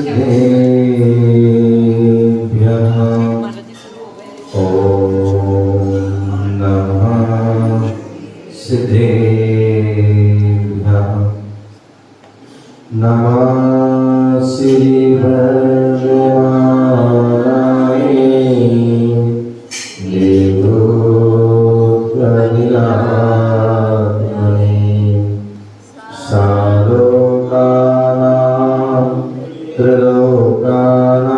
सिद्धेभ्यः ॐ नमः सिद्धेभ्यः। नमः श्री भगवानाय देवोत्पत्तिदात्मने सालोकानां त्रिलोकानां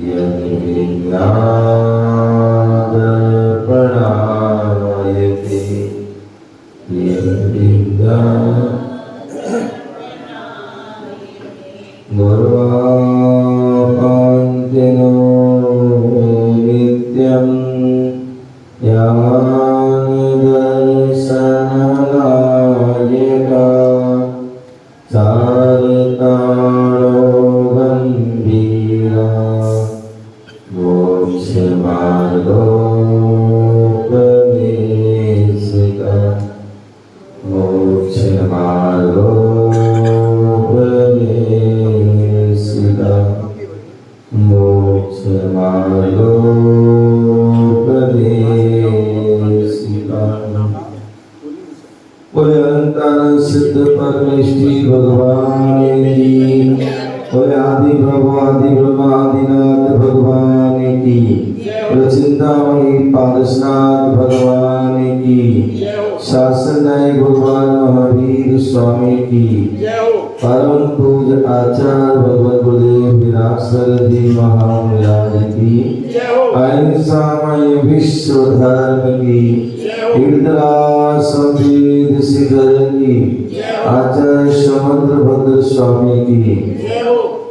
यद्विज्ञानदर्पणायते गुरुवापन्तिनो नित्यं यानि दर्शननायका चारितालो गम्भीरा मोक्षमार्गोपदेशिका मोक्षमार्गोपदेशिका मोक्षमार्गोपदेशिका। बोले अनंतानंद सिद्ध परमेष्ठी भगवान की, बोले आदि प्रभु आदि ब्रह्मा आदिनाथ भगवान की, बोले चिंतामणि पारसनाथ भगवान की, शासन नायक भगवान महावीर स्वामी की, परम पूज्य आचार्य भगवत गुरुदेव विरासर जी महाराज की, अहिंसामय विश्व धर्म की, वेद सिद्धर की, आचार्य समुद्र भद्र स्वामी की,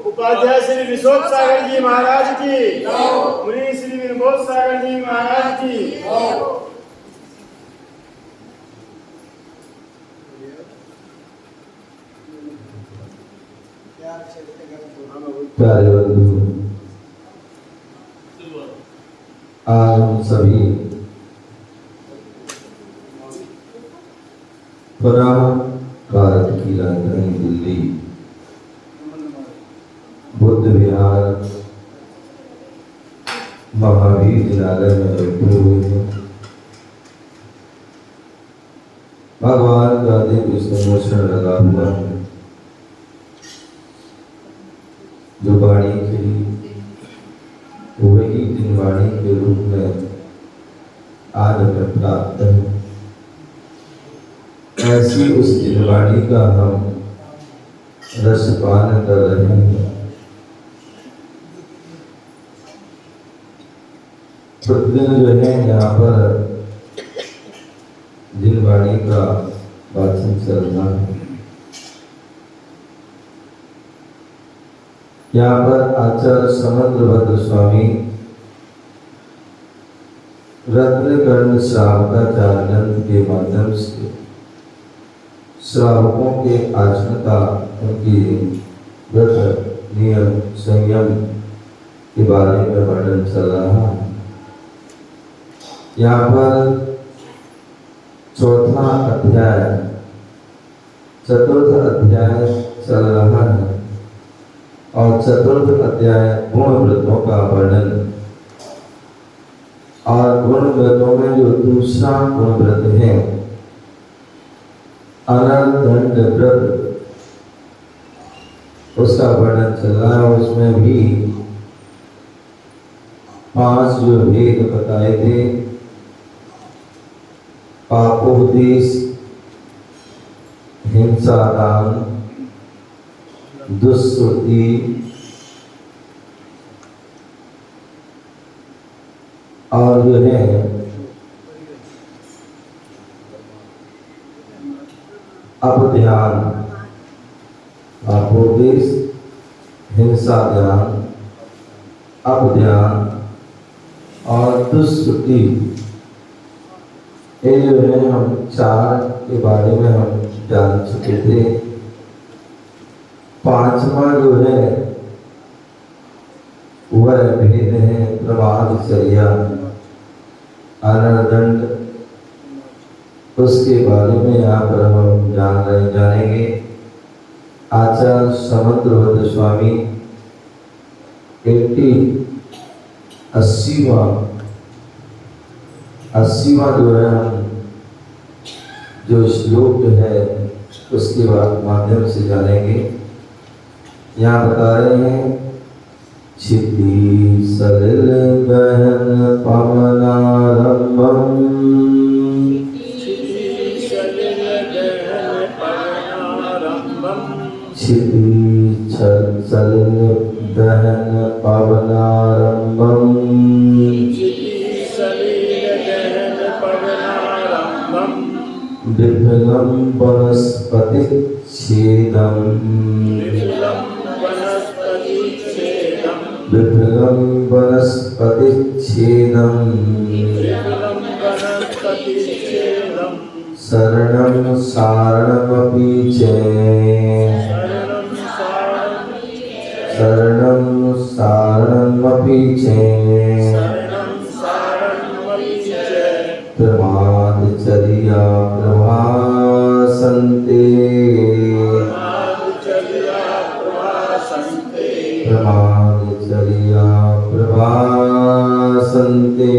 उपाध्याय श्री विशोक सागर जी महाराज की, मुनि श्री विनोद सागर जी महाराज की। प्यारे बंधु, आज हम सभी पुनः भारत की राजधानी दिल्ली बुद्ध विहार महावीर जिनालय में बैठे हुए हैं। भगवान का दिव्य संरक्षण लगा हुआ है। जो वाणी खिली वही दिन वाणी के रूप में आज हमें प्राप्त है। ऐसी उस दिन वाणी का हम रसपान कर रहे हैं। प्रतिदिन जो है यहाँ पर दिन वाणी का वाचन चलना है। यहाँ पर आचार्य समुद्र भद्र स्वामी रत्नकर्ण श्रावकाचार्य के माध्यम से श्रावकों के आचरण का, उनकी व्रत नियम संयम के बारे में वर्णन चल रहा है। यहाँ पर चौथा अध्याय चतुर्थ अध्याय चल रहा है और चतुर्थ अध्याय पूर्ण व्रतों का वर्णन, और पूर्ण व्रतों में जो दूसरा पूर्ण व्रत है अनर्दंड व्रत, उसका वर्णन चल रहा है। उसमें भी 5 जो भेद बताए थे, पापोपदेश, हिंसा दान, दुष्कृति, और जो है अपध्यान, पापोपदेश, हिंसा ध्यान, अपध्यान और दुष्कृति, ये जो है हम 4 के बारे में हम जान चुके थे। 5वां जो है वह भेद है प्रमादचर्या, अनर्दंड, उसके बारे में यहाँ पर हम जानेंगे। आचार्य समंतभद्र स्वामी 80वां जो है हम जो श्लोक है उसके बाद माध्यम से जानेंगे। यहाँ बता रहे हैं क्षिति सलिल गहन पवनारंभम क्षिति सलिल गहन पवनारंभम विफलम वनस्पति छेदम विफलम वनस्पति छेदम शरणं सारणमपि च शरणं सारणमपि च प्रमादचर्या प्रभासन्ते प्रमादचर्या प्रभासन्ते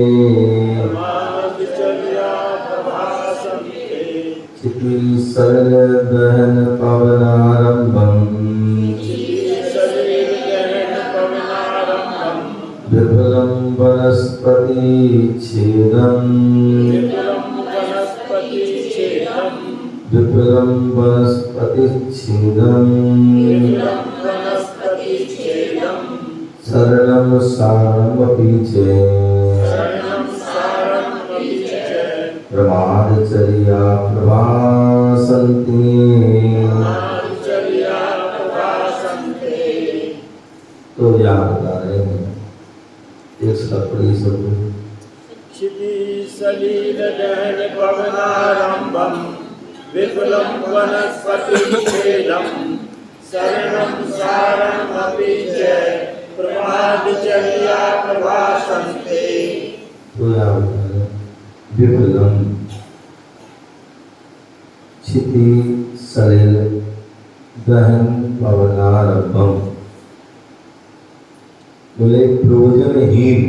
क्षिति सलिल गहन पवनारंभम विफलम वनस्पति छेदम विफलम वनस्पति छेदम शरणं सारणमपि च प्रमादचर्या प्रभासन्ते। तो यहाँ बता रहे हैं एक सपड़ी शब्द क्षिति सलिल गहन पवनारंभम विफलम वनस्पति छेदम शरणं सारणमपि च प्रमादचर्या प्रभासन्ते। तो यहाँ बता रहे हैं विफलम क्षिति सलिल गहन पवनारंभम बोले प्रयोजनहीन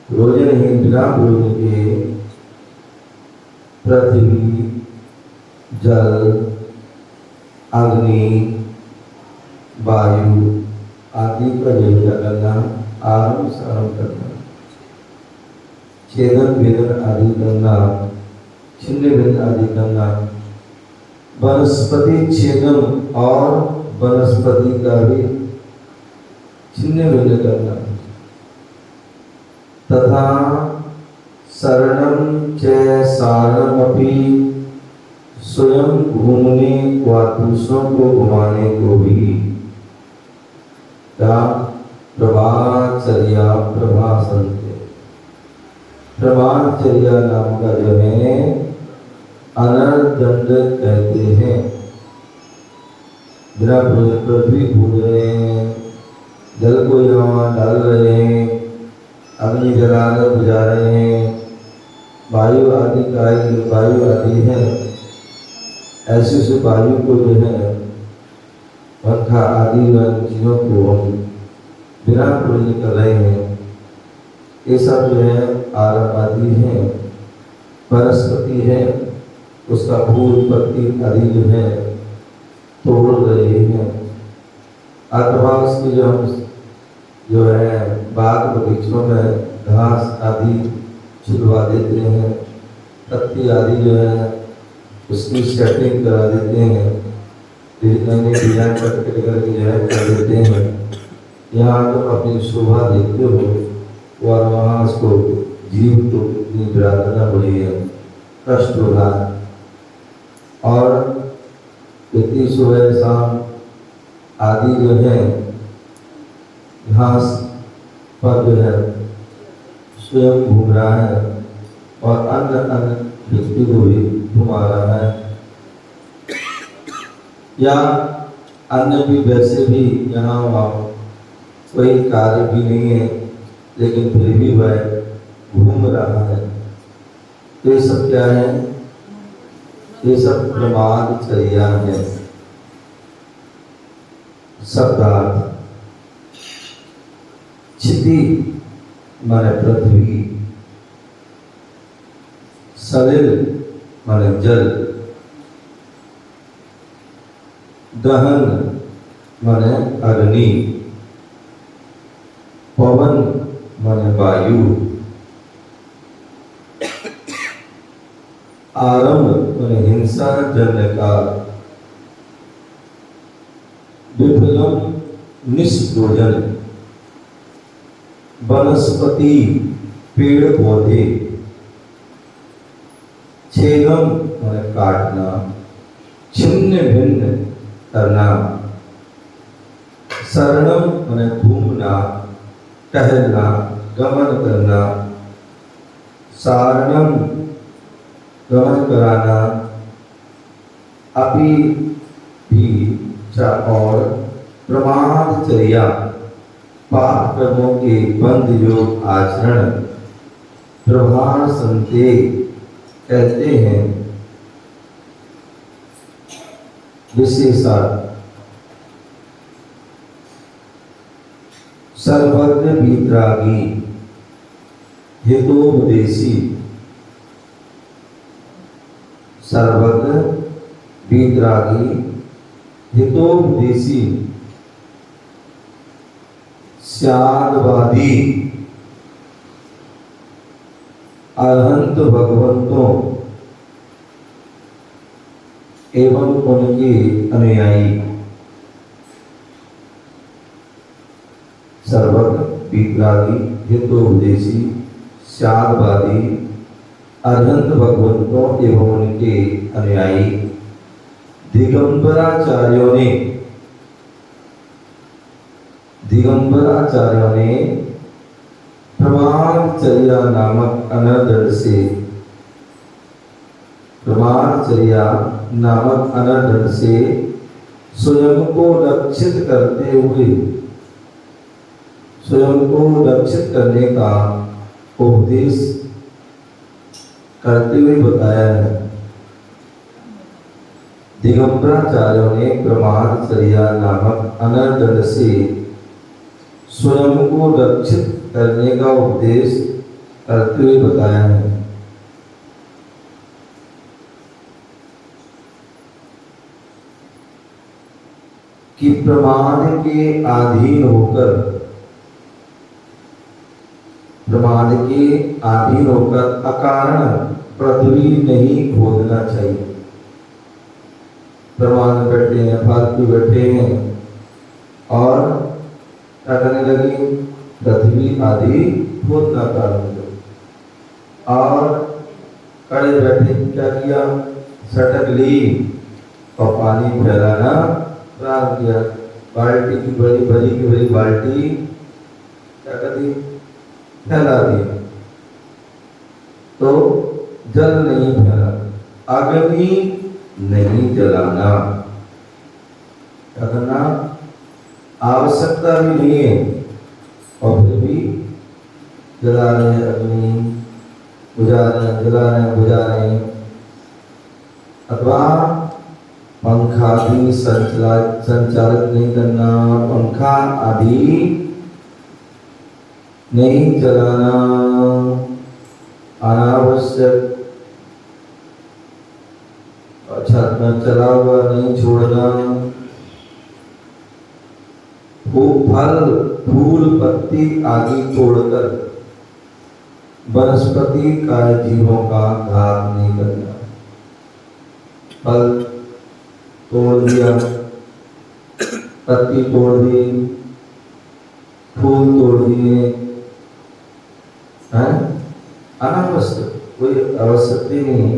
बिना प्रयोजन के पृथ्वी जल अग्नि वायु आदि का योजना करना आरंभ सारंभ करना छेदन भेदन आदि करना छिन्न भिन्न आदि करना वनस्पति छेदन और वनस्पति का भी छिन्न भिन्न करना तथा शरणं च सारणमपि स्वयं घूमने व दूसरों को घुमाने को भी क्या प्रभाचर्या प्रभासन्ते। प्रभाचर्या नाम का जो है अनर्दंड कहते हैं। बिना प्रयोजन पर भी घूम रहे हैं, जल को यहाँ डाल रहे हैं, अग्नि जला कर बुझा रहे हैं, वायु आदि का वायु आदि है, ऐसे से वायु को जो है पंखा आदि चीज़ों को हम बिना प्रयोजन कर रहे हैं। ये सब जो है आरंभ आदि है, वनस्पति है, उसका फूल पत्ती आदि जो है तोड़ रहे हैं, अथवा उसकी जो है बाग बगीचों में घास आदि छुड़वा देते हैं, पत्ती आदि जो है उसकी सेटिंग करा देते हैं, नए डिजाइन करके जो है कर देते हैं। यहाँ तो अपनी शोभा देखते हो और वहाँ उसको जीव को कितनी विराधना बढ़ी है, कष्ट हो रहा है। और कितनी सुबह शाम आदि जो है घास पर जो है स्वयं घूम रहा है और अन्य व्यक्ति को भी घुमा रहा है, या अन्य भी वैसे भी यहाँ वहाँ कोई कार्य भी नहीं है, लेकिन फिर भी वह घूम रहा है। तो ये सब क्या है? ये सब प्रमादचर्या है। शब्दार्थ। क्षिति माने पृथ्वी, सलिल माने जल, दहन माने अग्नि, पवन माने वायु, आरंभ माने हिंसा जन्य का, विफलम निष्प्रोजन, वनस्पति पेड़ पौधे, छेदम माने काटना, छिन्न भिन्न करना, शरणम माने घूमना, टहलना, गमन करना, सारणम गमन कराना, अपि भी और प्रमादचर्या पाप कर्मों के बंध योग आचरण, प्रभार संते कहते हैं। विशेषण सर्वज्ञ वितरागी, हितोपदेशी, सर्वज्ञ वितरागी, हितोपदेशी, स्यादवादी, अरहंत भगवंतों एवं उनके अनुयायी। सर्वज्ञ वितरागी, हितोपदेशी, स्यादवादी, अरहंत भगवंतों एवं उनके अनुयायी। दिगंबराचार्यों ने प्रमाणचर्या नामक अनर्दंड से स्वयं को रक्षित करने का उपदेश करते हुए बताया है। दिगंबराचार्यों ने प्रमाणचर्या नामक अनर्दंड से स्वयं को रक्षित करने का उपदेश करते हुए बताया है। कि प्रमाद के अधीन होकर अकारण पृथ्वी नहीं खोदना चाहिए। प्रमाद बैठे हैं, फालतू बैठे हैं और क्या करने लगी, पृथ्वी आदि खोदना प्रारंभ कर। और कड़े बैठे क्या किया, सटक ली और पानी फैलाना प्रारंभ किया। बाल्टी की बड़ी बाल्टी क्या कर दी, फैला दी, तो जल नहीं फैला। अग्नि नहीं जलाना, क्या करना, आवश्यकता भी नहीं है और फिर भी जला रहे हैं, अग्नि बुझा रहे हैं। अथवा पंखा आदि संचालित नहीं करना, पंखा आदि नहीं चलाना, अनावश्यक छत में चला हुआ नहीं छोड़ना। फूल पत्ती आदि तोड़कर वनस्पति का जीवों का घात नहीं करना। फल तोड़ दिया, पत्ती तोड़ दी, फूल तोड़ दिए, हैं, अनावश्यक, कोई आवश्यकता नहीं।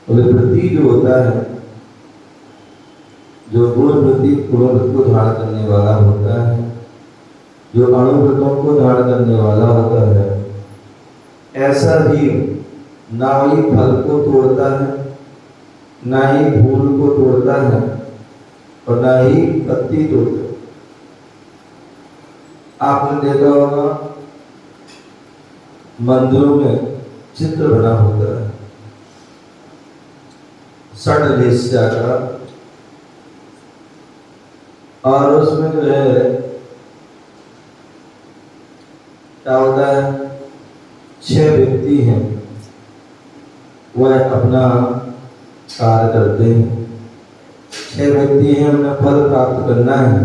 वृद्धि जो होता है, जो गुणवृत्ति को धारण करने वाला होता है, जो अणुव्रतों को धारण करने वाला होता है, ऐसा ही ना ही फल को तोड़ता है, ना ही फूल को तोड़ता है और ना ही पत्ती तोड़ता है। आपने देखा होगा मंदिरों में चित्र बना होता है षड्वेश्या का, और उसमें जो है क्या होता है, 6 व्यक्ति हैं, वह अपना कार्य करते हैं। 6 व्यक्ति हैं, उन्हें फल प्राप्त करना है,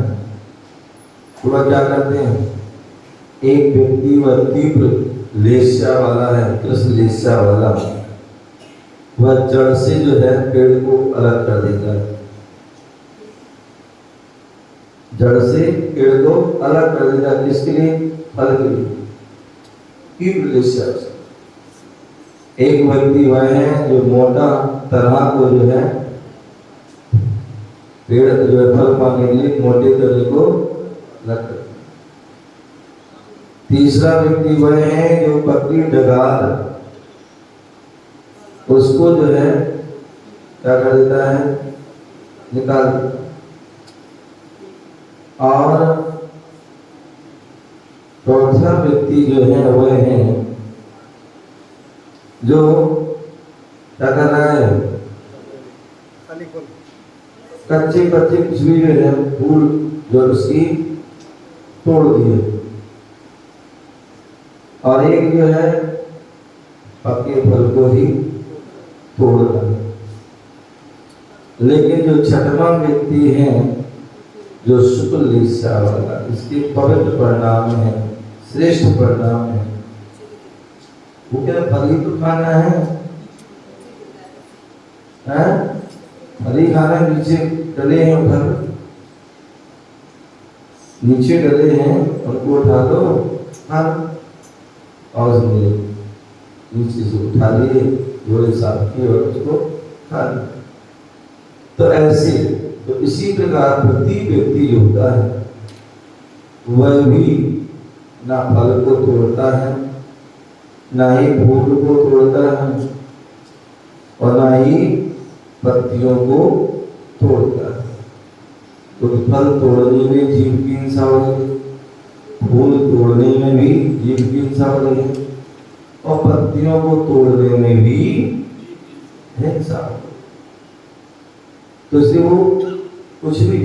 तो वह क्या करते हैं। एक व्यक्ति वह तीव्र लेस्या वाला है, कृष्ण लेस्या वाला, वह जड़ से जो है पेड़ को अलग कर देता है। जड़ से पेड़ को अलग कर देता है, किसके लिए, फल के लिए, तीव्र लेस्या। एक व्यक्ति वह है जो मोटा तरह को जो है पेड़ जो है फल पाने के लिए मोटे तरह को अलग कर। तीसरा व्यक्ति वह है जो पतली डगार, उसको जो है क्या कर देता है, निकाल देता। और चौथा व्यक्ति जो है वह है जो क्या कर रहा है, कच्चे कुछ भी जो है फूल जो उसकी तोड़ दिए। और एक जो है पके फल को ही तोड़ रहा है। लेकिन जो छठवां व्यक्ति है जो शुक्ल लेस्या वाला, इसके पवित्र परिणाम है, श्रेष्ठ परिणाम है, वो क्या फल ही तो खाना है, फल ही खाना। नीचे डले हैं उधर, नीचे डले हैं, उनको उठा दो, और नीचे से उठा लिए, जोड़े साफ किए और उसको खा लिया। तो ऐसे, तो इसी प्रकार प्रति व्यक्ति जो होता है वह भी ना फल को तोड़ता है, ना ही फूल को तोड़ता है, और ना ही पत्तियों को तोड़ता है। तो फल तोड़ने में जीव की हिंसा हो रही है, फूल तोड़ने में भी जीव की हिंसा हो रही है, और पत्तियों को तोड़ने में भी हिंसा हो रही है। तो इसलिए वो कुछ भी,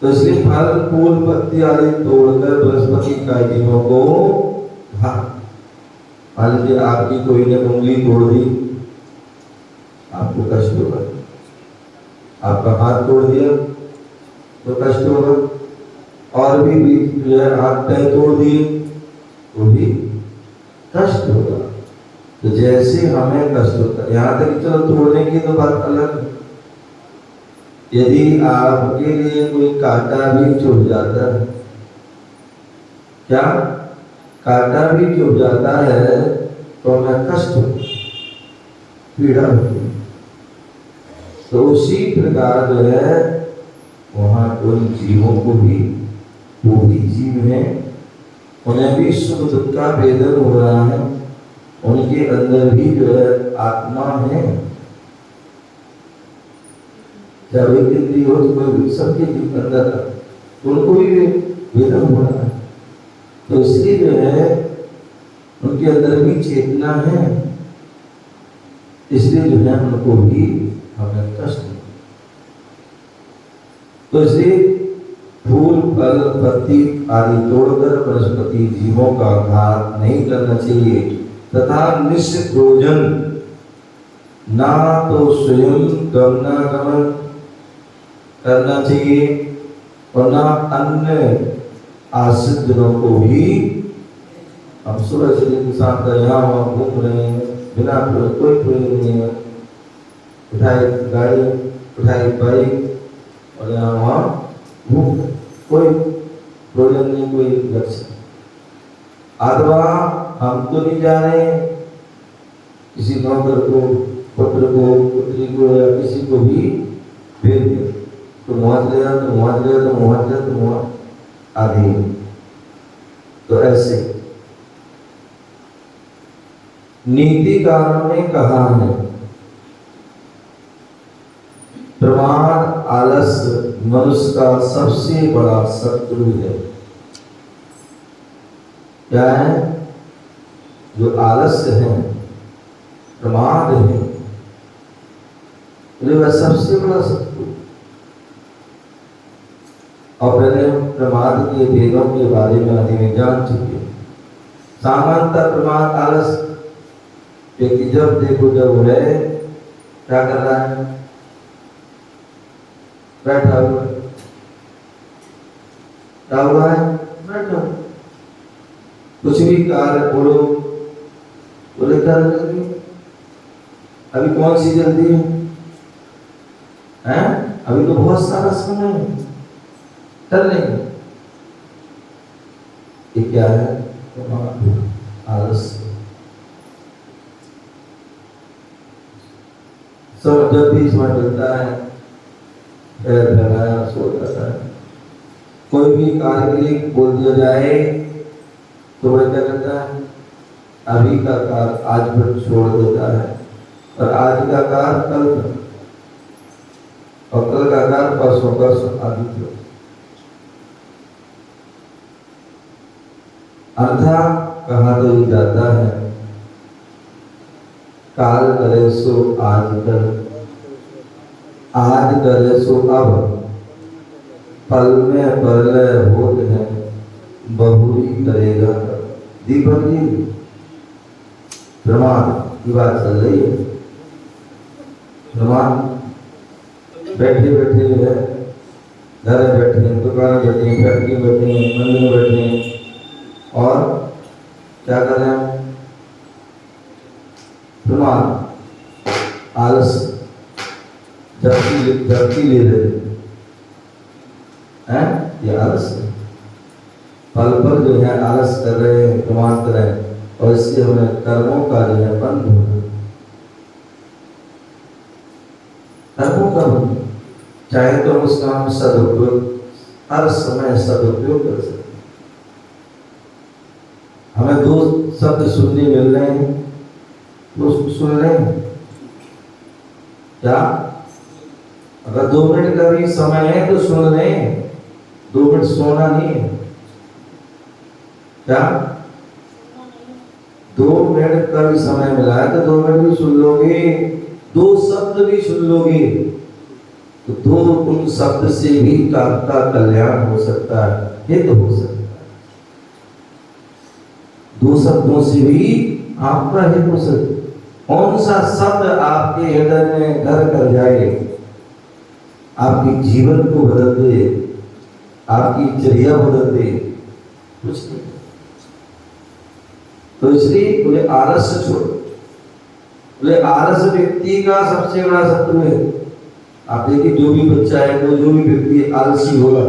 तो इसलिए फल फूल पत्ती आदि तोड़कर वनस्पति का जीवों को मान लीजिए आपकी कोई ने उंगली तोड़ दी, आपको कष्ट होगा। आपका हाथ तोड़ दिया तो कष्ट होगा, और भी जो है हाथ पैर तोड़ दिए वो भी कष्ट होगा। तो जैसे हमें कष्ट होता है, यहाँ तक चलो तोड़ने की तो बात अलग है। यदि आपके लिए कोई कांटा भी चुभ जाता है, क्या कांटा भी चुभ जाता है, तो हमें कष्ट होता है, पीड़ा होती है। तो उसी प्रकार जो है वहाँ उन जीवों को भी, वो भी जीव हैं, उन्हें भी सुख दुख का वेदन हो रहा है, उनके अंदर भी जो है आत्मा है। जब एक इंद्रिय हो तो कोई सबके जीव अंदर तो उनको भी वेदन हो रहा है। तो इसलिए जो है उनके अंदर भी चेतना है, इसलिए जो है उनको भी हमें कष्ट। तो इसलिए फूल फल पत्ती आदि तोड़कर वनस्पति जीवों का घात नहीं करना चाहिए, तथा निष्प्रयोजन ना तो स्वयं गमनागमन करना चाहिए और ना अन्य आश्रित जनों को भी। हम सुबह से लेकर शाम तक यहाँ वहाँ घूम रहे हैं, बिना कोई प्रयोजन नहीं है, उठाए गाड़ी उठाए बाइक और यहाँ वहाँ घूम, कोई प्रयोजन नहीं, कोई लक्ष्य। अथवा हम तो नहीं जा रहे हैं, किसी नौकर को, पुत्र को, पुत्री को या किसी को भी भेज दे, तो वहाँ चले जाओ, तो वहाँ चले जाओ, तो वहाँ चले, तो वहाँ आदि। तो ऐसे नीतिकारों ने कहा है, प्रमाद आलस्य मनुष्य का सबसे बड़ा शत्रु है। क्या है? जो आलस्य है, प्रमाद है, वह सबसे बड़ा शत्रु। और पहले हम प्रमाद के भेदों के बारे में आदि में जान चुके। सामान्यतः प्रमाद आलस व्यक्ति जब देखो जब है क्या कर रहा है, बैठा हुआ है, क्या हुआ है, बैठा। कुछ भी कार्य बोलो बोले कर लेंगे। अभी कौन सी जल्दी है? अभी तो बहुत सारा समय है, कर लेंगे। ये क्या है? आलस। सब जब भी इसमें मिलता है पैर फैलाया सो जाता है। कोई भी कार्य के लिए बोल दिया जाए तो वह क्या करता है, अभी का कार्य आज पर छोड़ देता है और आज का कार्य कल पर और कल का कार्य परसों परसों आदि पर। अंधा कहा तो ही जाता है, काल करे सो आज कर, आज करे सो अब, पल में परलय होत है, बहुरी करेगा। दीपक जी प्रमाद की बात चल रही है। प्रमाद बैठे बैठे है, घर में बैठे हैं, दुकान में बैठे हैं, फैक्ट्री में बैठे हैं, मंदिर में बैठे हैं और क्या कर रहे हैं? प्रमाद आलस झपकी ले रहे हैं। ये आलस है। पल पर जो है आलस कर रहे हैं, प्रमाद कर रहे हैं और इससे हमें कर्मों का जो है बंद हो रहा है। कर्मों का बंद, चाहे तो उसका हम सदुपयोग हर समय सदुपयोग कर सकते। हमें दो शब्द सुनने मिल रहे हैं तो सुन रहे हैं क्या? अगर 2 मिनट का भी समय है तो सुन रहे हैं, 2 मिनट सोना नहीं है क्या? 2 मिनट का भी समय मिला है तो 2 मिनट भी सुन लोगे, 2 शब्द भी सुन लोगे तो 2 उन शब्द से भी आपका कल्याण हो सकता है, हित हो सकता है। 2 शब्दों से भी आपका हित हो सकता है। कौन सा शब्द आपके हृदय में घर कर जाए, आपके जीवन को बदल दे, आपकी चर्या बदल दे? कुछ नहीं। तो इसलिए बोले आलस से छोड़ो। बोले आलस व्यक्ति का सबसे बड़ा शत्रु है। आप देखिए जो भी बच्चा है तो जो भी व्यक्ति आलसी होगा,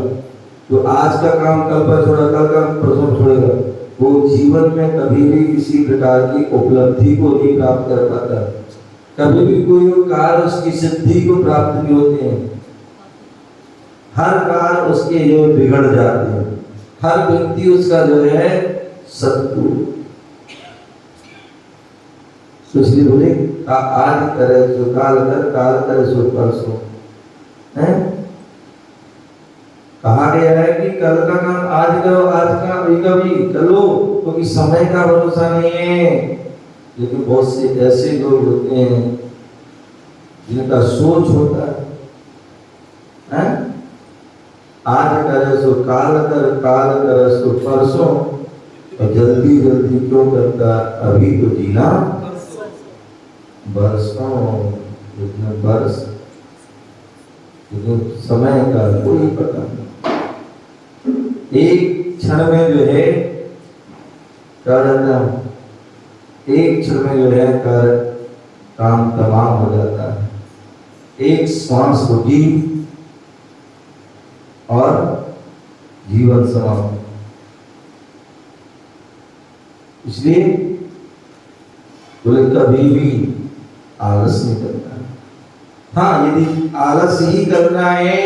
जो आज का काम कल पर छोड़ा, कल का परसों छोड़ेगा, वो जीवन में कभी भी किसी प्रकार की उपलब्धि को नहीं प्राप्त कर पाता। कभी भी कोई कार्य उसकी सिद्धि को प्राप्त नहीं होते हैं। हर कार्य उसके जो बिगड़ जाते हैं। हर व्यक्ति उसका जो है शत्रु। इसलिए बोले आज करे सो काल कर, काल करे सो परसों। है कहा गया है कि कल का काम आज करो, आज का अभी कभी करो, क्योंकि समय का भरोसा नहीं है। लेकिन बहुत से ऐसे लोग होते हैं जिनका सोच होता है आज करे सो काल कर, काल करे सो परसों, और जल्दी जल्दी क्यों करता, अभी तो जीना बरसों, इतना बरस, लेकिन समय का कोई पता नहीं। एक क्षण में जो है क्या जाता है, एक क्षण में जो है कर काम तमाम हो जाता है। एक श्वास होगी और जीवन समाप्त। इसलिए बोले कभी भी आलस नहीं करना है। हाँ, यदि आलस ही करना है,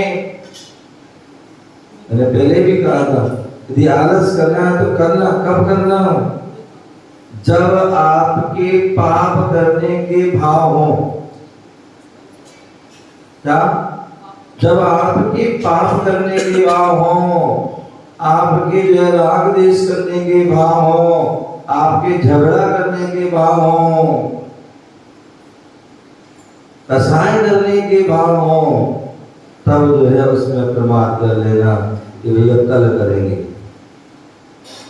मैंने पहले भी कहा था, यदि आलस करना है तो करना कब करना? जब आपके पाप करने के भाव हो। क्या? जब आपके पाप करने के भाव हो, आपके जो है राग देश करने के भाव हो, आपके झगड़ा करने के भाव हो, कसाई करने के भाव हो, तब जो है उसमें प्रमाद कर लेना। कि भैया कल करेंगे।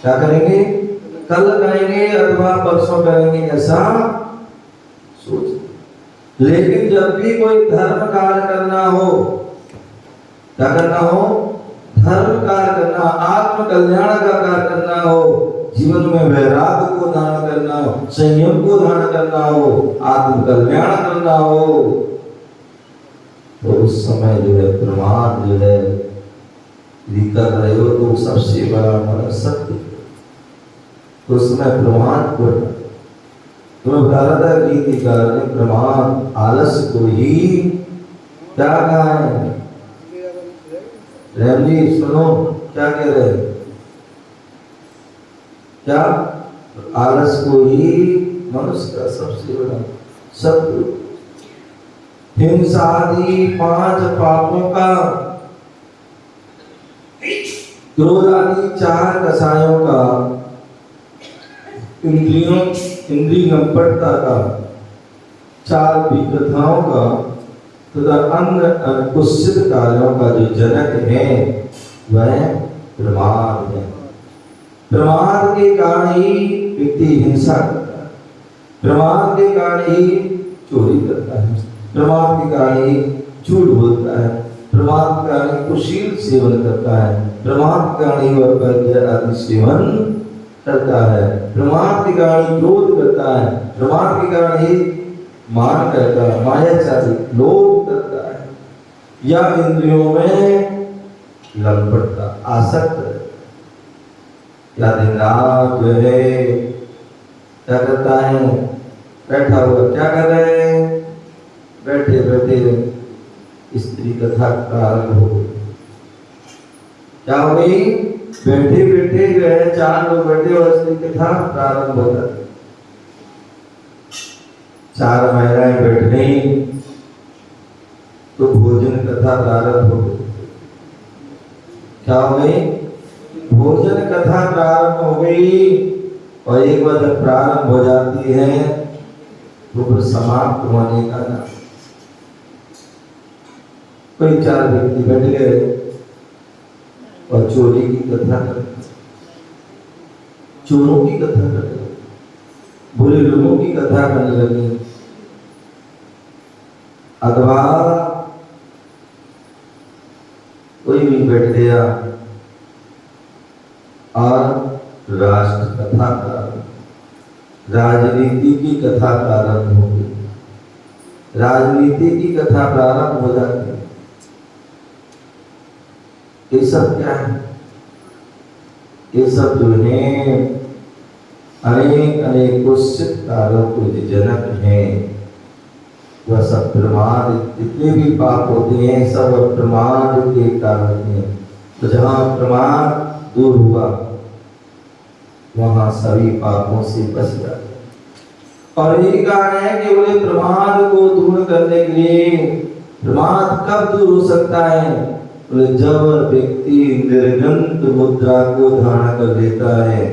क्या करेंगे? कल करेंगे अथवा परसों करेंगे, ऐसा सोच। लेकिन जब भी कोई धर्म कार्य करना हो, क्या करना हो? धर्म कार्य करना, आत्म कल्याण का कार्य करना हो, जीवन में वैराग्य को धारण करना हो, संयम को धारण करना हो, आत्म कल्याण करना हो, तो उस समय जो है प्रमाद जो है यदि कर रहे हो तो सबसे बड़ा हमारा सत्य, तो उस समय प्रमाद को तो भारत गीतिकार ने प्रमाद आलस्य को ही क्या कहा है? रैम जी सुनो क्या कह रहे हैं? क्या? आलस को ही मनुष्य का सबसे बड़ा शत्रु। हिंसा आदि 5 पापों का, क्रोध आदि 4 कसायों का, इंद्रिय लंपटता का, 4 विप्रथाओं का तथा अन्य कुत्सित कार्यों का जो जनक है वह प्रमाद है। प्रमाद के कारण ही व्यक्ति हिंसा करता है, प्रमाद के कारण ही चोरी करता है, प्रमाद के कारण ही झूठ बोलता है, प्रमाद के कारण ही कुशील सेवन करता है, प्रमाद के कारण ही वह पैसे आदि सेवन करता है, प्रमाद के कारण क्रोध करता है, प्रमाद के कारण ही मान करता है, मायाचारी लोभ करता है, या इंद्रियों में लंपटता आसक्त है, या दिन रात जो है क्या करता है? बैठा हुआ क्या कर रहे हैं? बैठे बैठे स्त्री कथा प्रारंभ हो गई। क्या हो गई? बैठे बैठे जो है 4 लोग बैठे और स्त्री कथा प्रारंभ हो जाती, 4 महिलाएं बैठ गई तो भोजन कथा प्रारंभ हो गई। क्या हो गई? भोजन कथा प्रारंभ हो गई, और एक बार जब प्रारंभ हो जाती है तो फिर समाप्त होने का ना। कोई 4 व्यक्ति बैठ गए और चोरी की कथा कर, चोरों की कथा कर, बुरे लोगों की कथा करने लगे, अथवा कोई भी बैठ गया और राष्ट्र कथा प्रारंभ, राजनीति की कथा प्रारंभ हो गई, राजनीति की कथा प्रारंभ हो जाती है। ये सब क्या है? ये सब जो है अनेक अनेक कुत्सित कार्यों को जो जनक हैं वह सब प्रमाद, जितने भी पाप होते हैं सब प्रमाद के कारण हैं। तो जहाँ प्रमाद दूर हुआ वहाँ सभी पापों से बच जाते। और यही कारण है कि बोले प्रमाद को दूर करने के लिए, प्रमाद कब दूर हो सकता है? बोले जब व्यक्ति निर्गंत मुद्रा को धारण कर लेता है।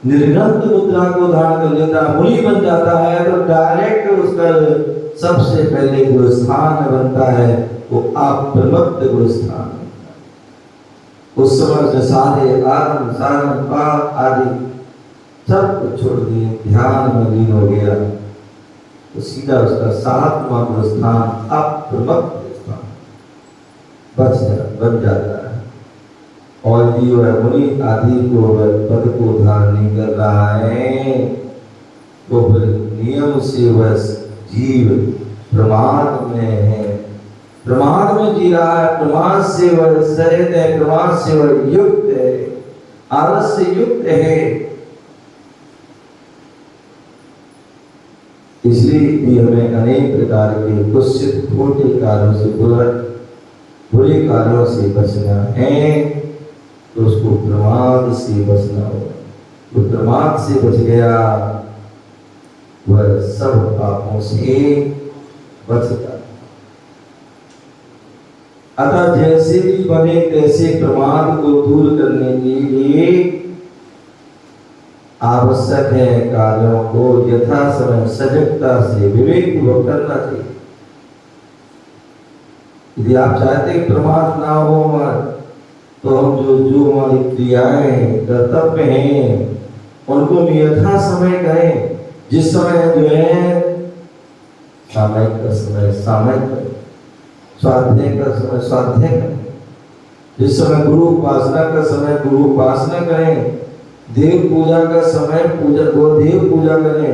निर्गंत मुद्रा को धारण कर लेता, मुनि बन जाता है, तो डायरेक्ट उसका सबसे पहले जो स्थान बनता है वो अप्रमत्त जो स्थान है। उस समय से सारे आरंभ सारण पाप आदि सब कुछ छोड़ दिए, ध्यान में लीन हो गया, तो सीधा उसका 7वां स्थान अप्रमत्त स्थान बन जाता है। और यदि वह मुनि आदि को पद को धारण नहीं कर रहा है तो फिर नियम से वह जीव प्रमाद में है, प्रमाद में जी रहा है, प्रमाद से वह सहित है, प्रमाद से वह युक्त है, आलस से युक्त है। इसलिए भी हमें अनेक प्रकार के कुत्सित छोटे कार्यों से, बुरे कार्यों से बचना है, तो उसको प्रमाद से बचना होगा। तो प्रमाद से बच गया वह सब पापों से बच जाता। अतः जैसे भी बने तैसे प्रमाद को दूर करने के लिए आवश्यक है कार्यों को यथा समय सजगता से विवेक पूर्वक करना चाहिए। यदि आप चाहते हैं प्रमाद ना हो हमारा, तो हम जो हमारी क्रियाएं हैं, कर्तव्य हैं, उनको हम यथा समय करें। जिस समय जो है सामयिक का समय सामयिक करें, स्वाध्याय का समय स्वाध्याय करें। जिस समय गुरु उपासना का समय गुरु उपासना करें, देव पूजा का समय पूजा को देव पूजा करें।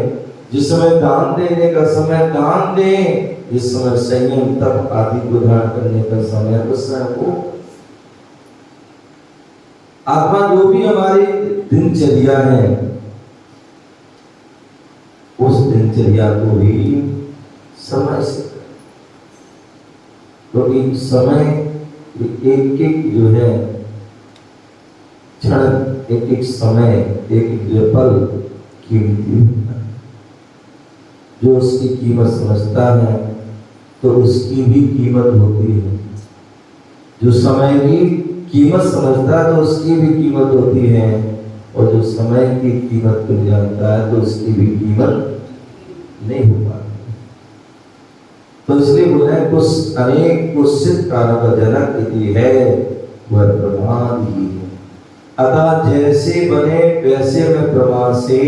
जिस समय दान देने का समय दान दें, जिस समय संयम तप आदि को धारण करने का समय उस समय को। आत्मा जो भी हमारी दिनचर्या है, उस दिनचर्या को भी समय से, क्योंकि तो समय एक एक जो है क्षण, एक एक समय, एक एक जो पल कीमती होता है। जो उसकी कीमत समझता है तो उसकी भी कीमत होती है। जो समय की कीमत समझता है तो उसकी भी कीमत होती है, और जो समय की कीमत को जानता है तो उसकी भी कीमत नहीं हो पाती। तो इसलिए बोले कुछ अनेक कुत्सित कारणों का जनक यदि है वह प्रमाद ही है। अतः जैसे बने वैसे में प्रमाद से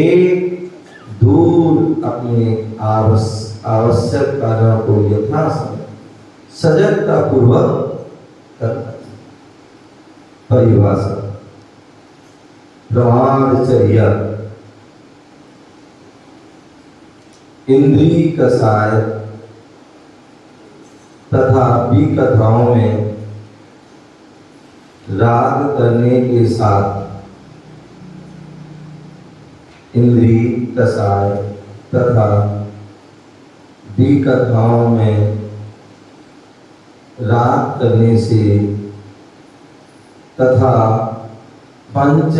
दूर अपने आवश्यक कार्यों को यथा समय सजगता पूर्वक करना। परिभाषा प्रमादचर्या इंद्रिय कसाय तथा विकथाओं में राग करने के साथ, इंद्रिय कसाय तथा विकथाओं में राग करने से तथा पंच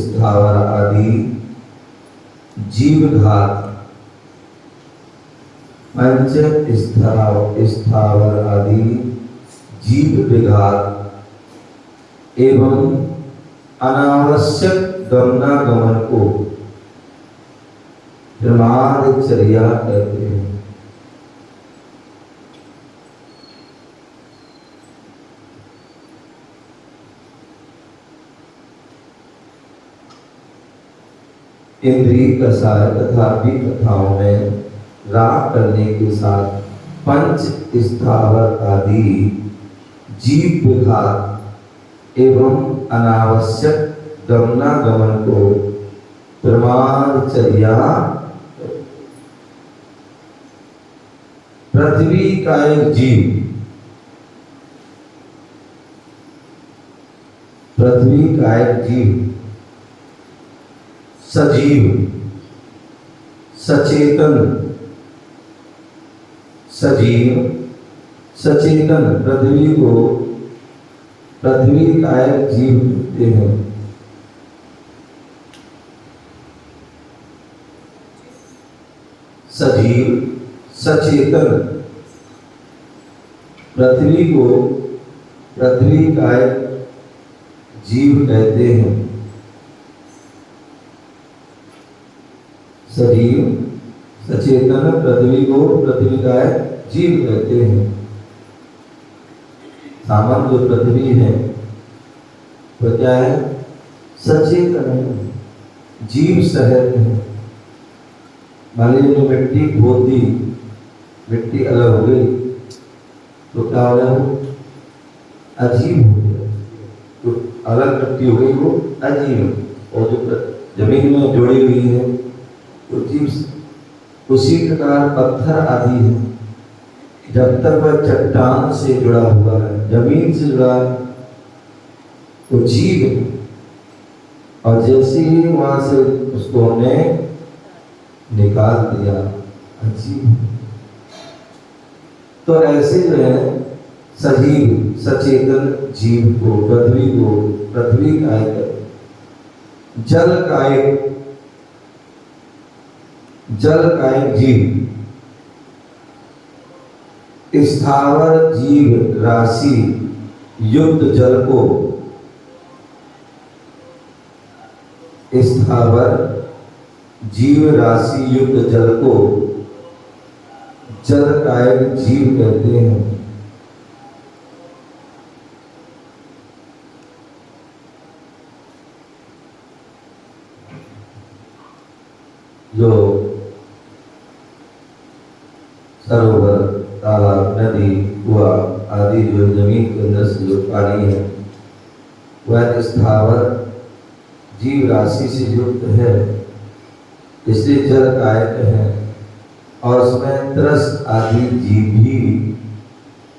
स्थावर आदि जीवघात, पंच स्थावर आदि जीव विघात एवं अनावश्यक गमनागमन को प्रमादचर्या कहते हैं। इंद्रिय कसाय तथा विकथाओं में राग करने के साथ पंच स्थावर आदि जीव विघात एवं अनावश्यक गमनागमन को प्रमादचर्या। पृथ्वी का एक जीव, पृथ्वी का एक जीव सजीव सचेतन, सजीव सचेतन पृथ्वी को पृथ्वी का एक जीव कहते हैं। सजीव सचेतन पृथ्वी को पृथ्वी का एक जीव कहते हैं। सजीव सचेतन पृथ्वी को पृथ्वी का एक जीव कहते हैं। सामान्य जो पृथ्वी है वो क्या है? सचेतन है, जीव सहित है। मान लीजिए जो मिट्टी खो दी, मिट्टी अलग हो गई तो क्या हो गया? वो अजीब हो गया। तो अलग मिट्टी हो गई वो अजीब, और जो जमीन में जोड़ी हुई है तो जीव। उसी प्रकार पत्थर आदि है, जब तक वह चट्टान से जुड़ा हुआ है, जमीन से जुड़ा है तो जीव है। और जैसे ही वहां से उसको हमने निकाल दिया अजीब। तो ऐसे जो है सजीव सचेतन जीव को पृथ्वी का एक, जल का एक जीव, स्थावर जीव राशि युक्त जल को, स्थावर जीव राशि युक्त जल को जल कायक जीव कहते हैं। जो सरोवर, तालाब, नदी, कुआ आदि जो जमीन के अंदर से जो पानी है वह स्थावर जीव राशि से युक्त है, इसलिए जल कायक है और उसमें तरस आदि जीव भी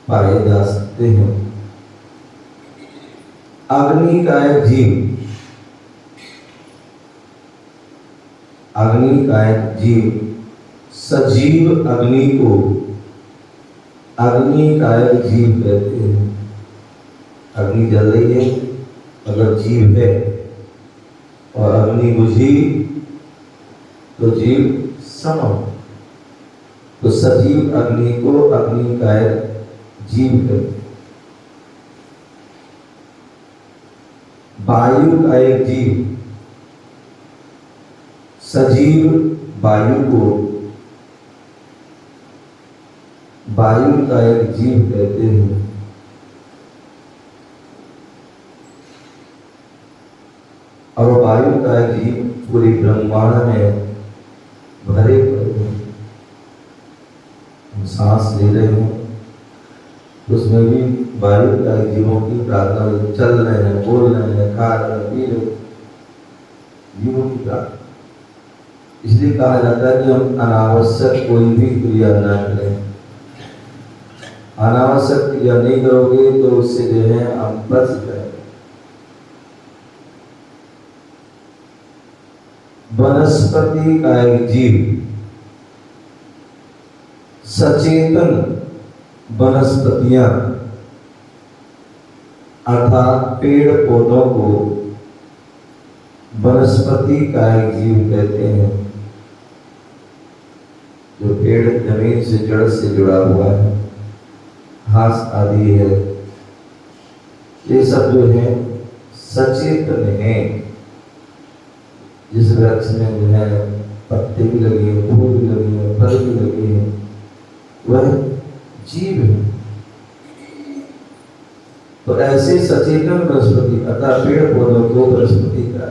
पाए जा सकते हैं। अग्नि कायक जीव, अग्नि कायक जीव सजीव अग्नि को अग्नि कायक जीव कहते हैं। अग्नि जल रही है, अगर जीव है और अग्नि बुझी तो जीव सम, तो सजीव अग्नि को अग्नि कायक जीव कहते हैं। वायु कायक जीव सजीव वायु को वायु कायक जीव कहते हैं। और वायु कायक जीव पूरी ब्रह्मांड में भरे पड़े हैं। हम सांस ले रहे हैं, उसमें भी वायु कायक जीवों की प्रार्थना, चल रहे हैं, बोल रहे हैं, खा रहे हैं, पी रहे हैं, जीवों की प्रार्थना। इसलिए कहा जाता है कि हम अनावश्यक कोई भी क्रिया न करें। अनावश्यक क्रिया नहीं करोगे तो उससे जो है हम बच जाएंगे। वनस्पति कायक जीव सचेतन वनस्पतियां अर्थात पेड़ पौधों को वनस्पति कायक जीव कहते हैं। जो पेड़ जमीन से जड़ से जुड़ा हुआ है, घास आदि है, ये सब जो है सचेतन है। जिस वृक्ष में जो है पत्ते भी लगे हैं, फूल भी लगे हैं, फल भी लगे हैं, वह जीव है। तो ऐसे सचेतन वनस्पति अर्थात पेड़ पौधों को वनस्पति का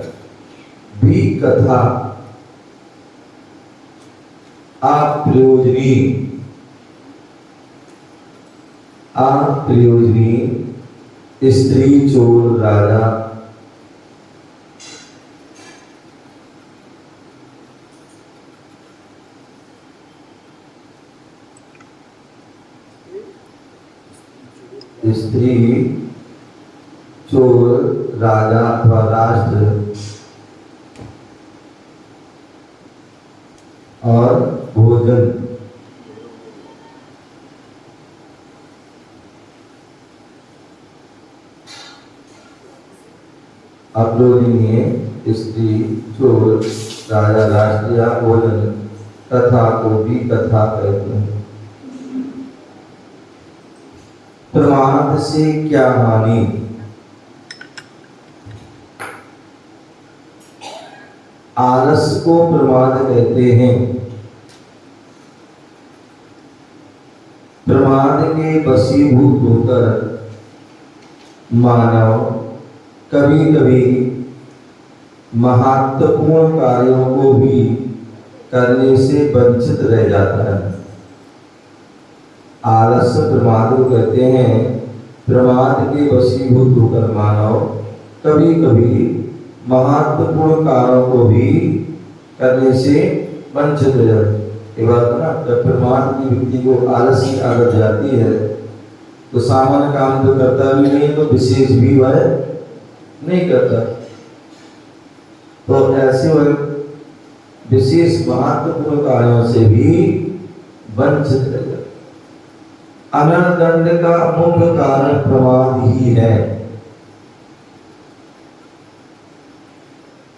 भी कथा अप्रयोजनी स्त्री चोर राजा स्त्री चोर राजा अथवा राष्ट्र और भोजन अप्रयोजनीय स्त्री चोर राजा राष्ट्र या भोजन कथा को भी कथा कहते हैं। प्रमाद से क्या हानि? आलस को प्रमाद कहते हैं। प्रमाद के वशीभूत होकर मानव कभी कभी महत्वपूर्ण कार्यों को भी करने से वंचित रह जाता है। आलस्य प्रमाद को कहते हैं। प्रमाद के वशीभूत होकर मानव कभी कभी महत्वपूर्ण कार्यों को भी करने से वंचित हो जाता है। एक बात ना, जब प्रमाद की व्यक्ति को आलस की आदत जाती है तो सामान्य काम तो करता भी नहीं, तो विशेष भी वह नहीं करता। तो ऐसे वह विशेष महत्वपूर्ण कार्यों से भी वंचित रह जाता। अनर्थ दंड का मुख्य कारण प्रमाद ही है।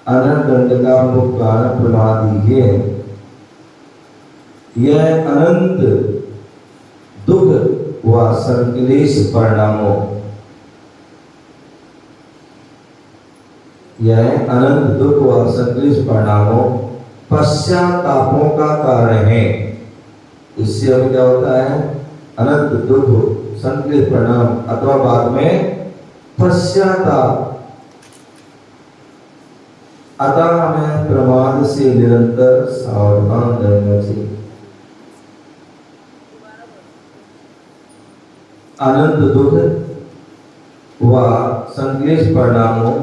अनर्थ दंड का मुख्य कारण प्रमाद ही है। यह अनंत दुख व संक्लेश परिणामों, यह अनंत दुख व संक्लेश परिणामों पश्चातापों का कारण है। इससे हमें क्या होता है? अनंत दुख, संकलित परिणाम अथवा बाद में पश्चाताप। अतः हमें प्रमाद से निरंतर सावधान रहना चाहिए। अनंत दुख व संक्लेश परिणामों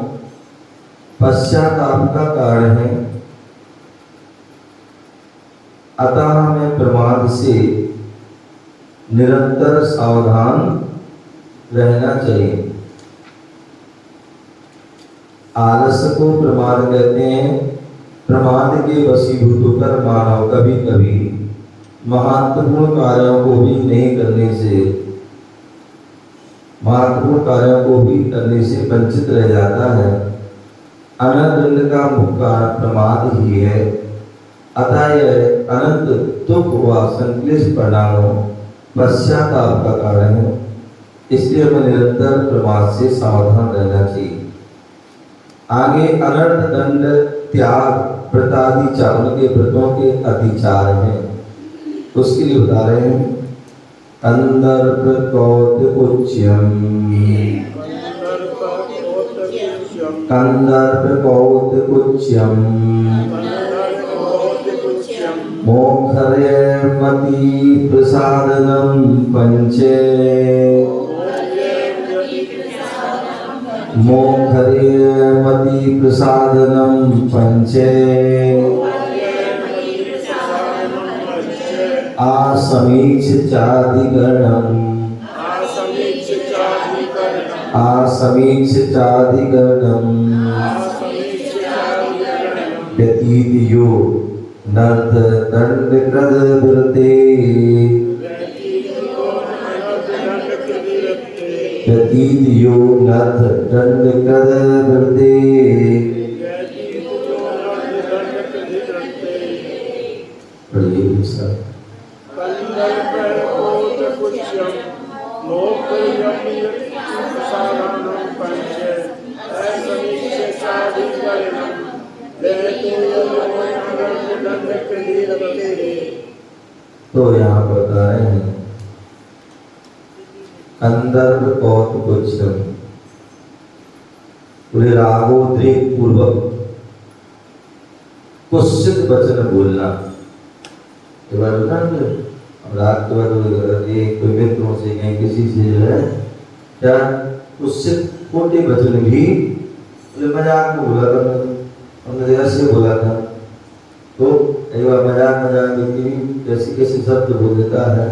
पश्चाताप का कारण है। अतः हमें प्रमाद से निरंतर सावधान रहना चाहिए। आलस्य को प्रमाद कहते हैं। प्रमाद के वशीभूत होकर मानव कभी कभी महत्वपूर्ण कार्यों को भी नहीं करने से, महत्वपूर्ण कार्यों को भी करने से वंचित रह जाता है। अनंत का मुख्य कारण प्रमाद ही है। अतः यह अनंत दुख व संक्लेश परिणामों पश्चाताप का कारण है। इसलिए हमें निरंतर प्रमाद से सावधान रहना चाहिए। आगे अनर्थ, दंड, त्याग, व्रतादि उनके व्रतों के अतिचार हैं। उसके लिए बता रहे हैं कंदर्प कौतुकोच्यम, कंदर्प कौतुकोच्यम मोक्षर्यमति प्रसादनम पंचे, मोक्षर्यमति प्रसादनम पंचे आसमीक्ष चाधिकरणम, आसमीक्ष चाधिकरणम व्यतीतयो नर्थ दंड कृद वृते, व्यतीतयो नर्थ दंड कृद वृते। पढ़िए दूसरा। तो यहाँ पर बता रहे हैं कंदर्प कौतुकोच्यम, पूरे रागोद्रेक पूर्वक कुत्सित वचन बोलना। एक बार बता रात के बाद एक कोई मित्रों से कहीं किसी से जो है क्या कुत्सित खोटे वचन भी मजाक में बोला था, हमने ऐसे बोला था। तो एक बार मजाक व्यक्ति कैसे कैसे शब्द बोल देता है,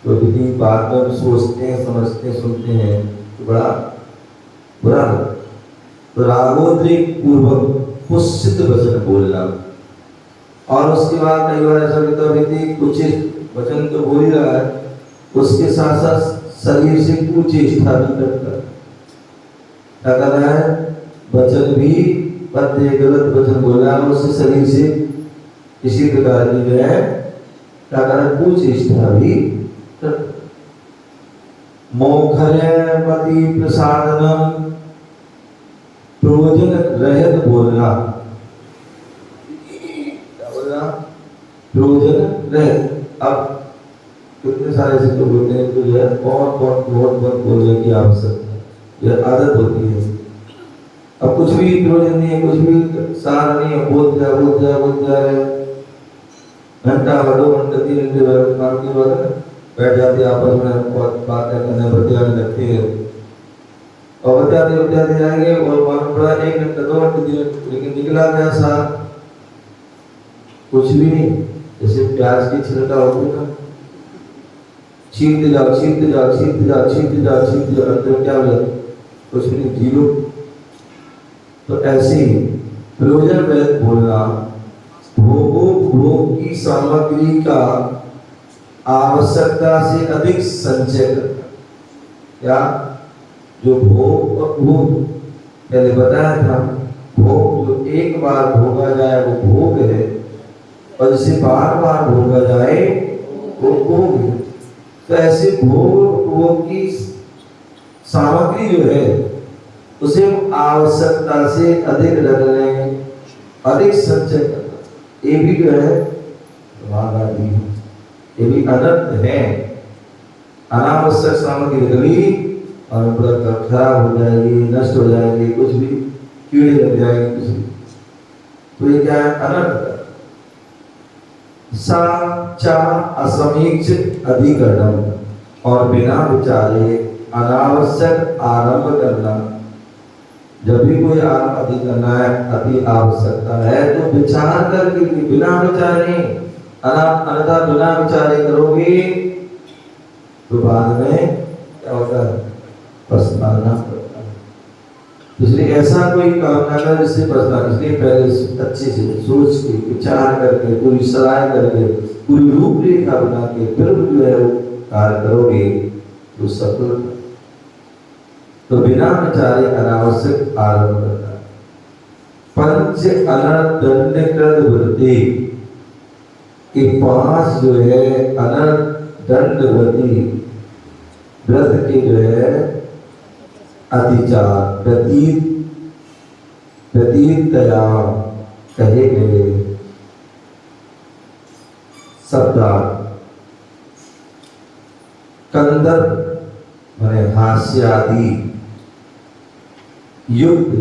तो कितनी बात में सोचते हैं, समझते हैं, सुनते हैं तो बड़ा बुरा लगता। तो रागोद्रेक पूर्वक कुत्सित वचन बोलना। और उसके बाद कई बार ऐसा लगता है व्यक्ति कुछ वचन तो बोल ही रहा है, उसके साथ साथ शरीर से कुचेष्टा भी करता है। क्या कर रहा है? वचन भी पद्य गलत वचन बोल रहा है, उससे शरीर से किसी प्रकार की जो है क्या कर रहा है? कुचेष्टा भी करता। मोक्षर्यमति प्रसादनम, प्रयोजन रहित बोलना। क्या बोलना? प्रयोजन रहित। अब कितने सारे ऐसे लोग होते हैं तो यह बहुत बोलने की आवश्यकता, यह आदत होती है। अब कुछ भी प्रयोजन नहीं है, कुछ भी सार नहीं है, बोल जाए घंटा 2 घंटे 3 घंटे काम की बात है, बैठ जाते आपस में बहुत बातें करने बतियाने लगते हैं और बतियाते जाएंगे और मालूम पड़ा 1 घंटा 2 घंटे 3 घंटे, लेकिन निकला क्या सार? कुछ भी नहीं। जैसे प्याज की छिलका होती है ना, छीलते जाओ अंत में क्या हो जाता? कुछ भी नहीं, जीरो। तो ऐसे ही प्रयोजन रहित बोलना, भोग की सामग्री का आवश्यकता से अधिक संचय करना। क्या? जो भोग और भोग पहले बताया था, भोग जो एक बार भोगा जाए वो भोग है, और जिसे बार बार भोगा जाए वो भोग है। तो ऐसे भोग की सामग्री जो है उसे आवश्यकता से अधिक रखने, अधिक संचय करना, ये भी जो है वादा भी है। ये भी अनर्थ है। अनावश्यक सामग्री निकली और मतलब खराब हो जाएगी, नष्ट हो जाएगी, कुछ भी कीड़े लग जाएंगे, कुछ भी, तो ये क्या है? अनर्थ। सा चा असमीक्षित अधिकरणम, और बिना विचारे अनावश्यक आरंभ करना। जब भी कोई आरंभ अधिक करना है, अति आवश्यकता है, तो विचार करके, बिना विचारे, अन्यथा बिना विचारे करोगे तो बाद में क्या होता है? पछताना पड़ता है। इसलिए ऐसा कोई काम ना कर जिससे पछताना, इसलिए पहले अच्छे से सोच के, विचार करके, पूरी सलाह करके, पूरी रूपरेखा बना के फिर जो है कार्य करोगे तो सफल। तो बिना विचारे अनावश्यक आरंभ करना। पंच अनर्थ दंडकृत वृत्ति, ये 5 जो है अनर्थ दंडवती व्रत के जो है अतिचार व्यतीतया कहे गए शब्दार्थ। कंदर्प माने हास्यादि युक्त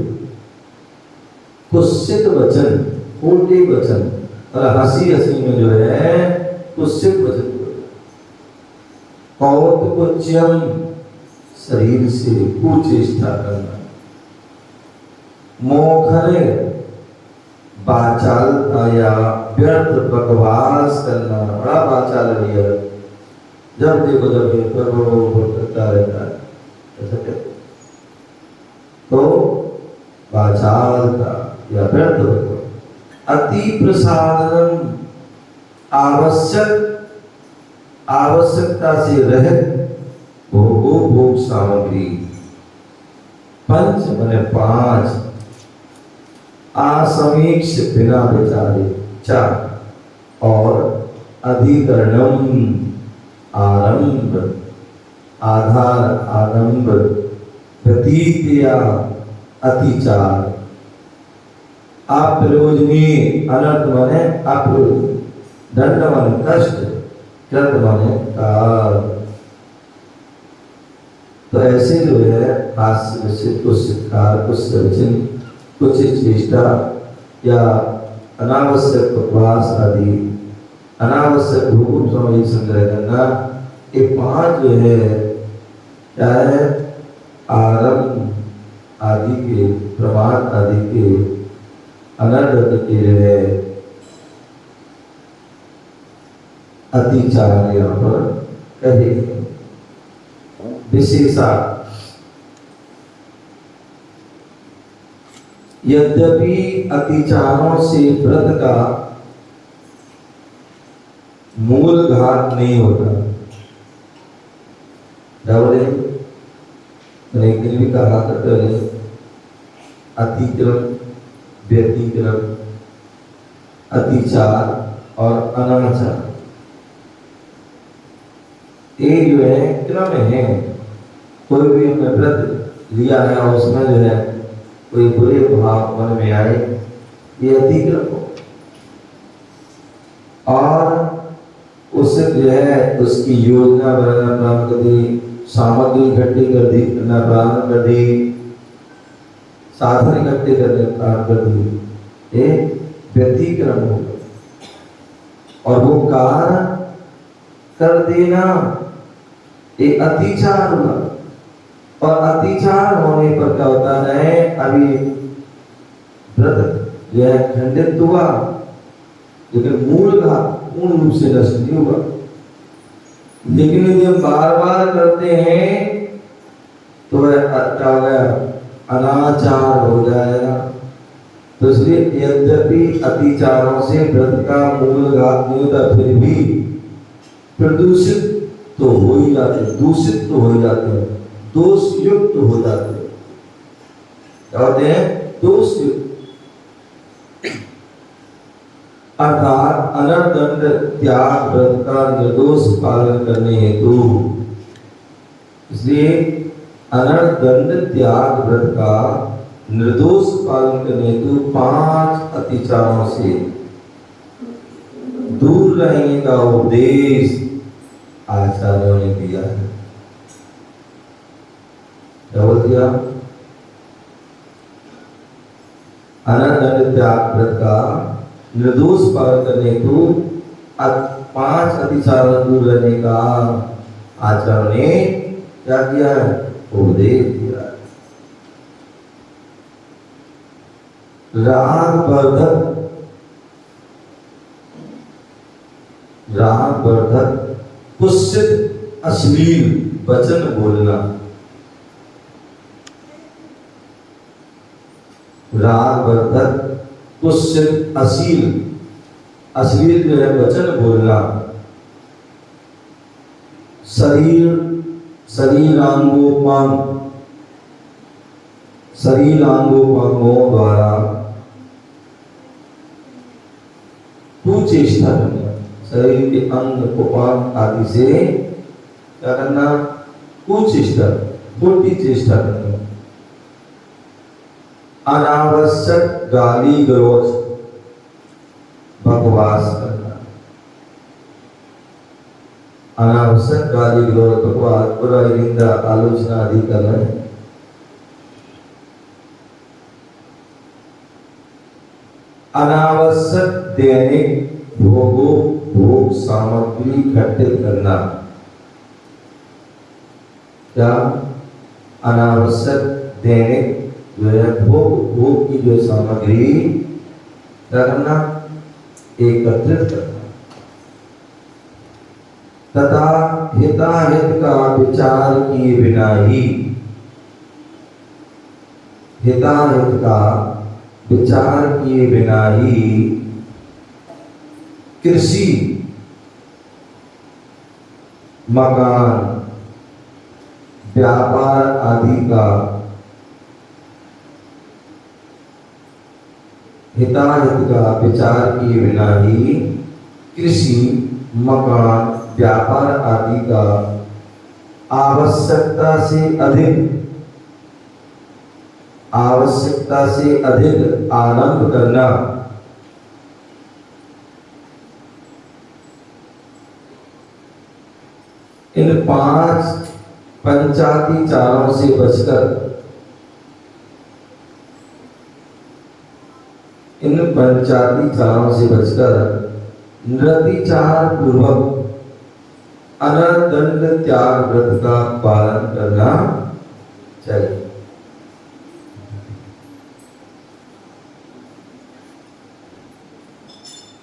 कुत्सित वचन, उल्टे वचन, और हंसी हंसी में जो है कुत्सित वचन, कौतुकोच्यम शरीर से कुचेष्टा करना, मोखरे वाचालता या व्यर्थ बकवास करना, बड़ा वाचाल है, जब देखो जब ये करता रहता है, ऐसा कहते। तो वाचालता या व्यर्थ बकवास। अति प्रसादन, आवश्यकता से रहित भोग सामग्री। पंच माने 5, असमीक्ष बिना विचारे 4, और अधिकरणम आरंभ, आधार आरंभ, प्रतीत्या अतिचार। अप्रयोजनीय, अनर्थ माने अप्रयोजनीय, दंड माने कष्ट, कृत माने काल। तो ऐसे जो है हास्य से कुछ शिकार, कुछ वचन, कुछ चेष्टा या अनावश्यक बकवास आदि, अनावश्यक भोग सामग्री संग्रह करना, ये 5 जो है क्या है? आरंभ आदि के, प्रमाण आदि के, अनर्थ के जो है अतिचार यहाँ पर कहे। विशेषा, यद्यपि अतिचारों से व्रत का मूल घात नहीं होता। मैंने एक दिन भी कहा था पहले, अतिक्रम, व्यतिक्रम, अतिचार और अनाचार, ये जो है क्रम है। कोई भी हमने व्रत लिया है और उसमें जो है कोई बुरे भाव मन में आए, ये अतिक्रम हो, और उससे जो है उसकी योजना बनाना प्रारंभ कर दी, सामग्री इकट्ठी कर दी, करना प्रारंभ कर दी, साधन इकट्ठे करने प्रारंभ कर दी, ये व्यतिक्रम होगा। और वो कार्य कर देना, ये अतिचार हुआ। और अतिचार होने पर क्या होता है? अभी व्रत जो है खंडित हुआ, लेकिन मूल का पूर्ण रूप से नष्ट नहीं हुआ। लेकिन यदि हम बार बार करते हैं तो वह क्या हो गया? अनाचार हो जाएगा। तो इसलिए यद्यपि अतिचारों से व्रत का मूल घात नहीं होता, फिर भी प्रदूषित तो हो ही जाते, दूषित तो हो जाते हैं, दोष युक्त हो जाते हैं। क्या होते हैं? दोष युक्त। अर्थात अनर्दंड त्याग व्रत का निर्दोष पालन करने हेतु, इसलिए अनर्दंड त्याग व्रत का निर्दोष पालन करने हेतु 5 अतिचारों से दूर रहने का उपदेश आचार्यों ने दिया है। क्या बोल दिया? अनंत त्याग व्रत का निर्दोष पालन करने को 5 अतिचारों दूर रहने का आचार्यों ने क्या किया है? उपदेश दिया है। राग वर्धक कुत्सित अश्लील वचन बोलना। राग वर्धक कुत्सित अश्लील जो है वचन बोलना। शरीरांगोपांगों द्वारा कुचेष्टा करना। शरीर के अंग उपांग आदि से क्या करना? कुचेष्टा, उल्टी चेष्टा करना। अनावश्यक गाली गलौज बकवास करना। अनावश्यक गाली गलौज बकवास बुराई निंदा आलोचना आदि करना। अनावश्यक दैनिक भोग सामग्री इकट्ठित करना। क्या? अनावश्यक दैनिक जो है भोग की जो सामग्री करना, एकत्रित करना। तथा हिताहित का विचार किए बिना ही, हिताहित का विचार किए बिना ही कृषि, मकान, व्यापार आदि का हिताहित का विचार किए बिना ही कृषि, मकान, व्यापार आदि का आवश्यकता से अधिक आरंभ करना। इन 5 पंचाती चारों से बचकर, इन पंचाती चारों से बचकर नृतिचार पूर्वक अनदंड त्याग व्रत का पालन करना चाहिए।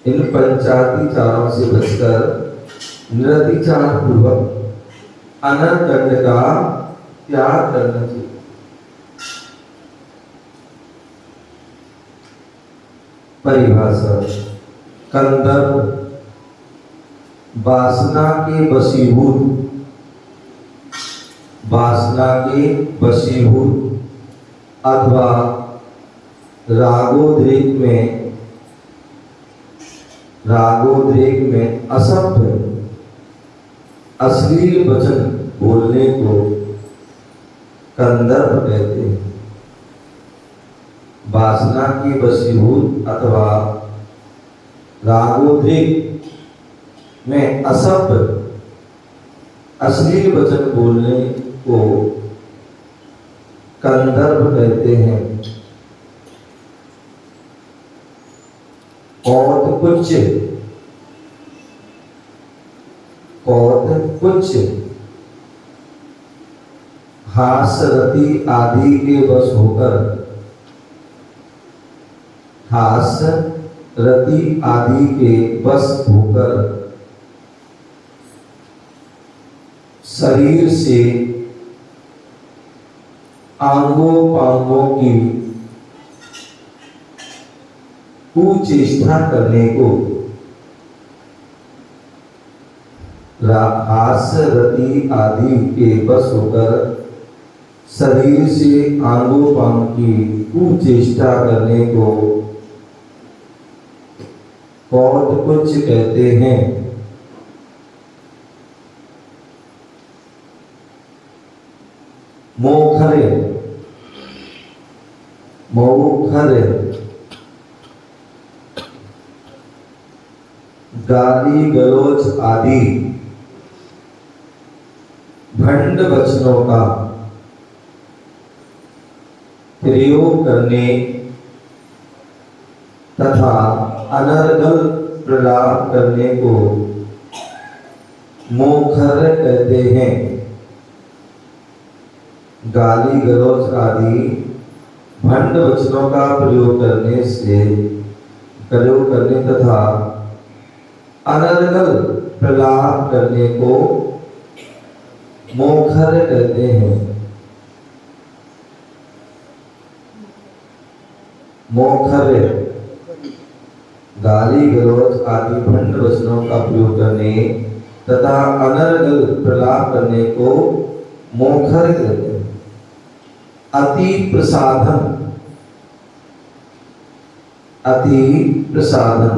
इन पंचाती चारों से बचकर नृतिचार पूर्वक अनदंड का त्याग करना चाहिए। परिभाषा: कंदर्प वासना के वशीभूत अथवा रागोद्रेक में असभ्य अश्लील वचन बोलने को कंदर्प कहते हैं। वासना की वशीभूत अथवा रागोद्रेक में असभ्य अश्लील वचन बोलने को कंदर्प कहते हैं। कौतकुच्च हास्यरति आदि के वश होकर, हास्यरति आदि के वश होकर शरीर से अंगों की कुचेष्टा करने को, हास्यरति आदि के वश होकर शरीर से अंगों की कुचेष्टा करने को कौतकुच्च कहते हैं। मोखरे गाली गलौज आदि भंड वचनों का प्रयोग करने तथा अनर्गल प्रलाप करने को मोखर कहते हैं। गाली गलौज आदि भंड वचनों का प्रयोग करने तथा अनर्गल प्रलाप करने को मोखर कहते हैं। मोखर गाली गलौज आदि भंड वचनों का प्रयोग करने तथा अनर्गल प्रलाप करने को मोखर कहते हैं। अति प्रसाधन, अति प्रसाधन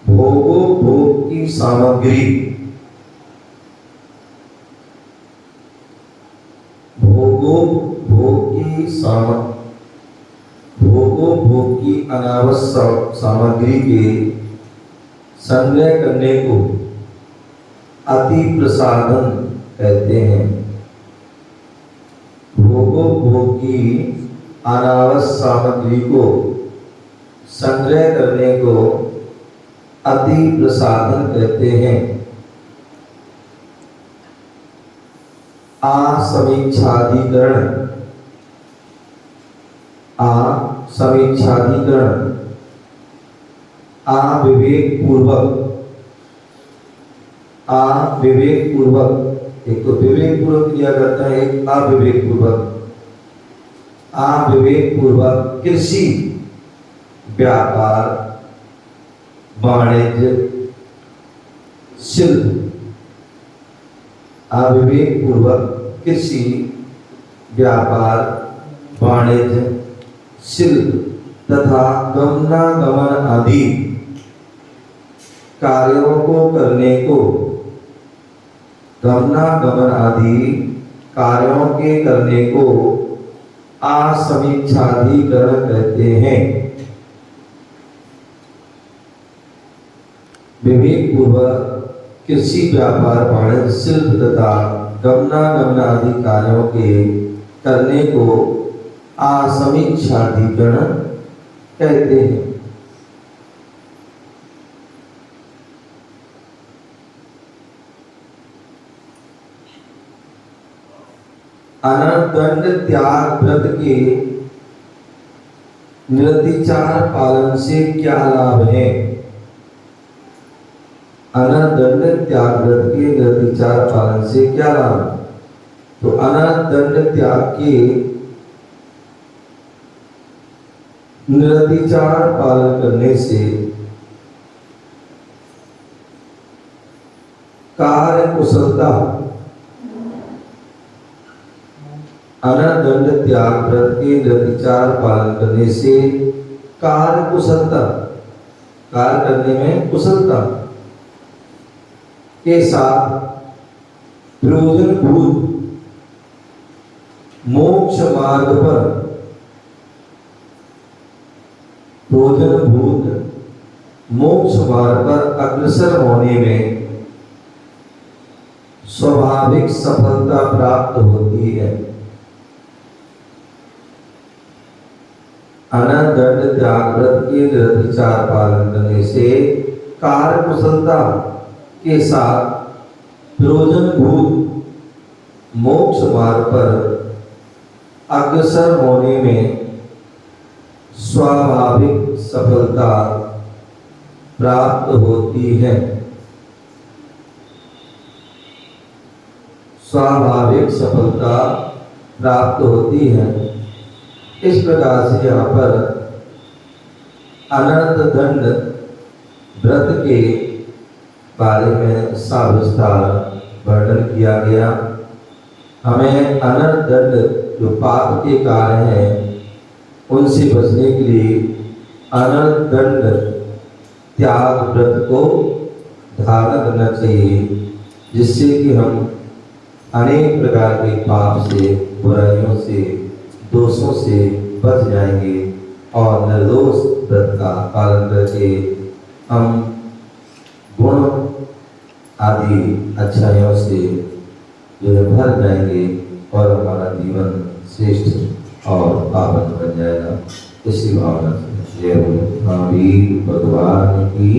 भोगो भोग की सामग्री, भोगो भोग की अनावश्यक सामग्री के संग्रह करने को अति प्रसाधन कहते हैं। भोग की अनावश्यक सामग्री को संग्रह करने को अति प्रसाधन कहते हैं। आसमीक्षाधिकरण, आसमीक्षाधिकरण अविवेक पूर्वक, एक तो विवेक पूर्वक किया करता है, एक अविवेक पूर्वक कृषि, व्यापार, वाणिज्य, शिल्प, अविवेक पूर्वक कृषि, व्यापार, वाणिज्य, शिल्प तथा गमनागमन आदि कार्यों को करने को, गमनागमन आदि कार्यों के करने को आसमीक्षाधिकरण कहते हैं। विवेक पूर्वक कृषि, व्यापार, वाणिज्य, शिल्प तथा गमनागमन आदि कार्यों के करने को आसमीक्षाधिकरण कहते हैं। अनर्दंड त्याग व्रत के निरतिचार पालन से क्या लाभ है? अनर्दंड त्याग व्रत के निरतिचार पालन से क्या लाभ? तो अनर्दंड त्याग के निरतिचार पालन करने से कार्य कुशलता, अनर्दंड त्याग व्रत के निरतिचार पालन करने से कार्य कुशलता, कार्य करने में कुशलता के साथ प्रयोजनभूत मोक्ष मार्ग पर, प्रयोजनभूत मोक्ष मार्ग पर अग्रसर होने में स्वाभाविक सफलता प्राप्त होती है। अनर्दंड त्याग व्रत के निरतिचार पालन करने से कार्य कुशलता के साथ प्रयोजनभूत मोक्ष मार्ग पर अग्रसर होने में स्वाभाविक सफलता प्राप्त होती है। स्वाभाविक सफलता प्राप्त होती है। इस प्रकार से यहाँ पर अनर्दंड व्रत के बारे में सविस्तार वर्णन किया गया। हमें अनर्दंड जो पाप के कार्य हैं उनसे बचने के लिए अनर्दंड त्याग व्रत को धारण करना चाहिए, जिससे कि हम अनेक प्रकार के पाप से, बुराइयों से, दोषों से बच जाएंगे और निर्दोष व्रत का पालन करके हम गुण आदि अच्छाइयों से जो है भर जाएंगे और हमारा जीवन श्रेष्ठ और पावन बन जाएगा। इसी भावना से जय हो महावीर भगवान की